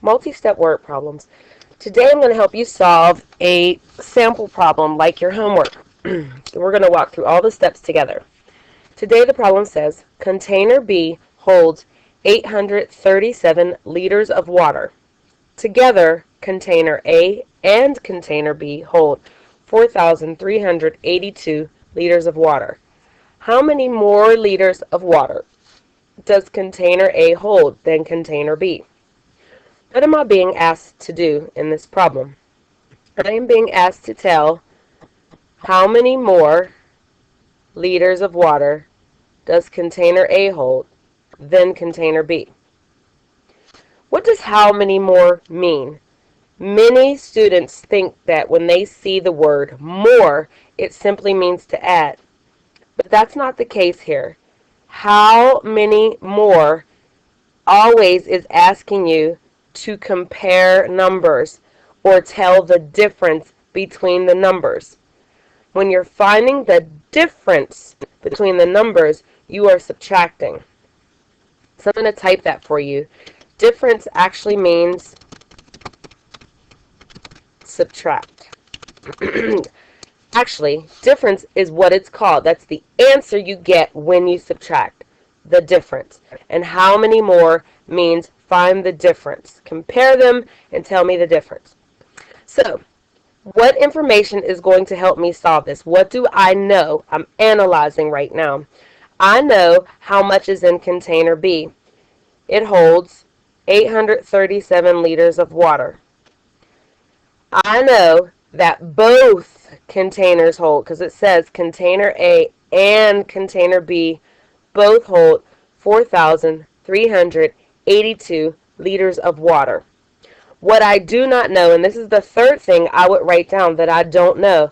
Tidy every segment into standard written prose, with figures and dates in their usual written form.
multi-step word problems. Today I'm going to help you solve a sample problem like your homework. We're going to walk through all the steps together. Today the problem says, container B holds 837 liters of water. Together, container A and container B hold 4,382 liters of water. How many more liters of water does container A hold than container B? What am I being asked to do in this problem? I am being asked to tell how many more liters of water does container A hold than container B. What does how many more mean? Many students think that when they see the word more, it simply means to add. But that's not the case here. How many more always is asking you to compare numbers or tell the difference between the numbers. When you're finding the difference between the numbers, you are subtracting. So I'm going to type that for you. Difference actually means subtract. Actually, difference is what it's called. That's the answer you get when you subtract, the difference. And how many more means find the difference. Compare them and tell me the difference. So, what information is going to help me solve this? What do I know? I'm analyzing right now. I know how much is in container B. It holds 837 liters of water. I know that both containers hold, because it says container A and container B both hold 4,382 liters of water. What I do not know, and this is the third thing I would write down that I don't know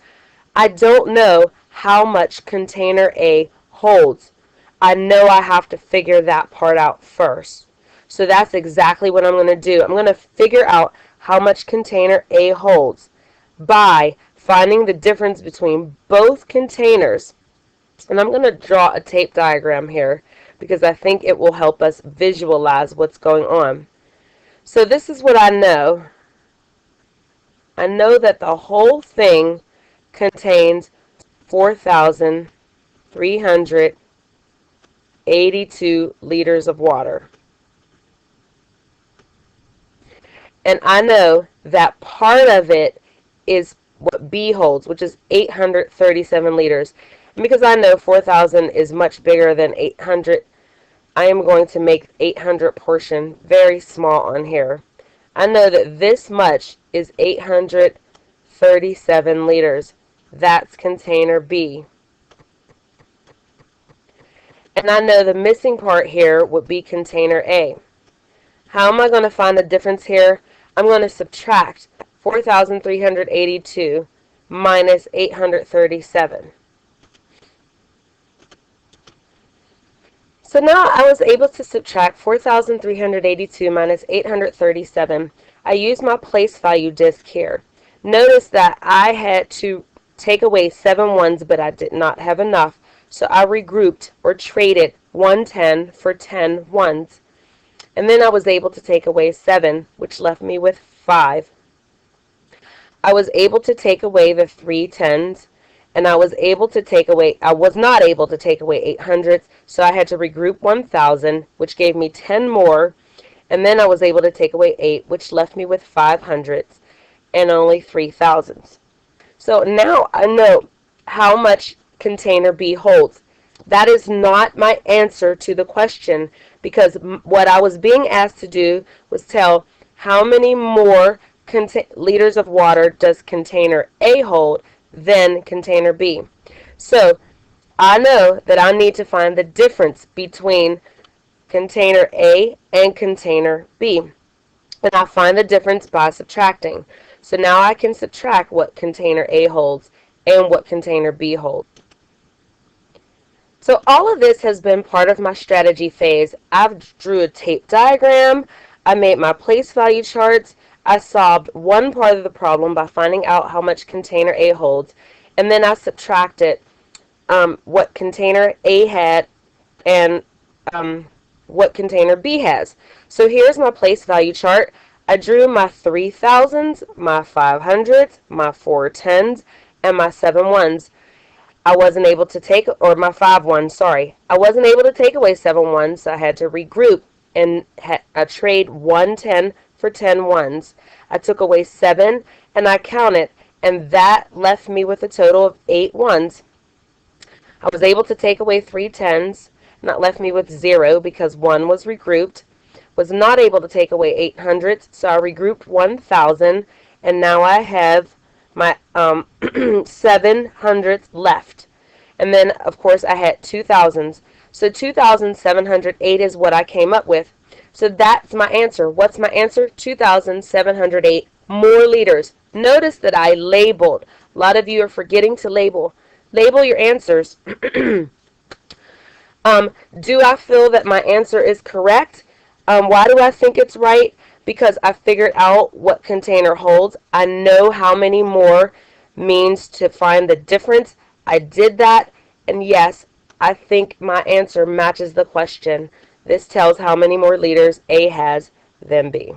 how much container A holds. I know I have to figure that part out first. So that's exactly what I'm going to do. I'm going to figure out how much container A holds by finding the difference between both containers. And I'm going to draw a tape diagram here because I think it will help us visualize what's going on. So this is what I know. I know that the whole thing contains 4,382 liters of water. And I know that part of it is what B holds, which is 837 liters. And because I know 4,000 is much bigger than 800, I am going to make 800 portion very small on here. I know that this much is 837 liters. That's container B. And I know the missing part here would be container A. How am I going to find the difference here? I'm going to subtract 4,382 minus 837. So now I was able to subtract 4,382 minus 837. I used my place value disk here. Notice that I had to take away 7 ones, but I did not have enough. So I regrouped or traded 110 for 10 ones. And then I was able to take away 7, which left me with 5. I was able to take away the 3 10s, and I was not able to take away 800s, so I had to regroup 1,000, which gave me 10 more, and then I was able to take away 8, which left me with 500s and only 3,000s. So now I know how much container B holds. That is not my answer to the question, because what I was being asked to do was tell how many more liters of water does container A hold than container B. So I know that I need to find the difference between container A and container B. And I find the difference by subtracting. So now I can subtract what container A holds and what container B holds. So all of this has been part of my strategy phase. I've drew a tape diagram, I made my place value charts, I solved one part of the problem by finding out how much container A holds, and then I subtracted what container A had and what container B has. So here's my place value chart. I drew my 3000s, my 500s, my 410s, and my 7 1s. I wasn't able to take, or my 5 1s, sorry. I wasn't able to take away 7 1s, so I had to regroup and trade 1 10 for 10 1s. I took away 7 and I counted, and that left me with a total of 8 1s. I was able to take away 3 10s, and that left me with 0 because 1 was regrouped. Was not able to take away 800s, so I regrouped 1000, and now I have my 700s left. And then, of course, I had 2000s. So 2708 is what I came up with. So that's my answer. What's my answer? 2708 more liters. Notice that I labeled. A lot of you are forgetting to label. Label your answers. Do I feel that my answer is correct? Why do I think it's right? Because I figured out what container holds. I know how many more means to find the difference. I did that, and yes, I think my answer matches the question. This tells how many more liters A has than B.